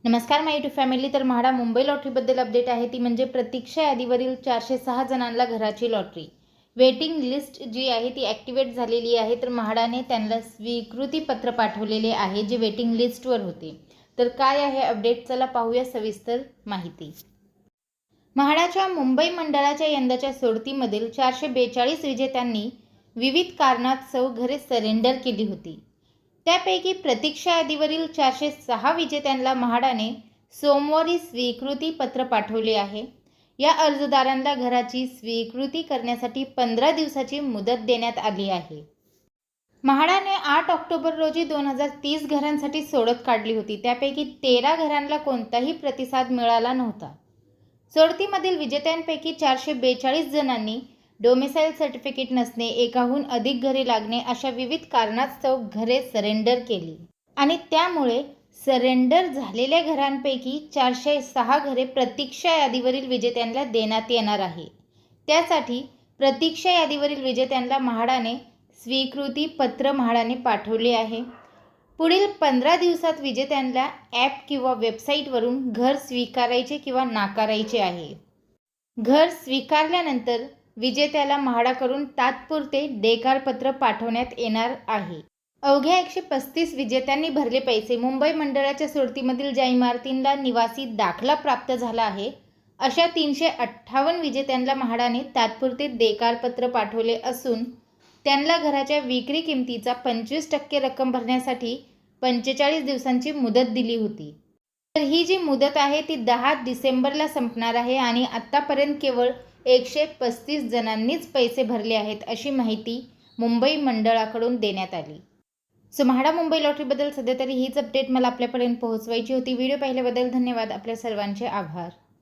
नमस्कार माय YouTube family. तर MHADA Mumbai लॉटरीबद्दल update आहे ती म्हणजे प्रतीक्षा यादीवरील 406 जणांना घराची लॉटरी. वेटिंग लिस्ट जी आहे ती ॲक्टिवेट झालेली आहे. तर म्हाडाने त्यांना स्वीकृती पत्र पाठवलेले आहे जे वेटिंग लिस्टवर होते. तर काय आहे अपडेट, चला पाहूया सविस्तर माहिती. म्हाडाच्या मुंबई मंडळाच्या यंदाच्या सोडतीमधील 442 विजेत्यांनी विविध कारणास्तव घरे सरेंडर केली होती. त्यापैकी प्रतीक्षा यादीवरील 406 विजेत्यांना म्हाडाने सोमवारी स्वीकृती पत्र पाठवले आहे. या अर्जदारांना घराची स्वीकृती करण्यासाठी 15 दिवसाची मुदत देण्यात आली आहे. म्हाडाने 8 ऑक्टोबर रोजी 2030 घरांसाठी सोडत काढली होती. त्यापैकी 13 घरांना कोणताही प्रतिसाद मिळाला नव्हता. सोडतीमधील विजेत्यांपैकी 442 जणांनी डोमिसाईल सर्टिफिकेट नसणे, एकाहून अधिक घरे लागणे अशा विविध कारणास्तव घरे सरेंडर केली आणि त्यामुळे सरेंडर झालेल्या घरांपैकी 406 घरे प्रतीक्षा यादीवरील विजेत्यांना देण्यात येणार आहे. त्यासाठी प्रतीक्षा यादीवरील विजेत्यांना म्हाडाने स्वीकृती पत्र म्हाडाने पाठवले आहे. पुढील 15 दिवसात विजेत्यांना ॲप किंवा वेबसाईटवरून घर स्वीकारायचे किंवा नाकारायचे आहे. घर स्वीकारल्यानंतर विजेत्याला म्हाडाकडून तात्पुरते देकारपत्र पाठवण्यात येणार आहे. अवघ्या 135 विजेत्यांनी भरले पैसे. मुंबई मंडळाच्या सोडतीमधील ज्या इमारतींना निवासी दाखला प्राप्त झाला आहे अशा 358 विजेत्यांना म्हाडाने तात्पुरते देकारपत्र पाठवले असून त्यांना घराच्या विक्री किमतीचा 25% रक्कम भरण्यासाठी 45 दिवसांची मुदत दिली होती. तर ही जी मुदत आहे ती 10 डिसेंबरला संपणार आहे आणि आत्तापर्यंत केवळ 135 जणांनीच पैसे भरले आहेत अशी माहिती मुंबई मंडळाकडून देण्यात आली. सो म्हाडा मुंबई लॉटरीबद्दल सध्या तरी हीच अपडेट मला आपल्यापर्यंत पोहोचवायची होती. व्हिडिओ पाहिल्याबद्दल धन्यवाद. आपल्या सर्वांचे आभार.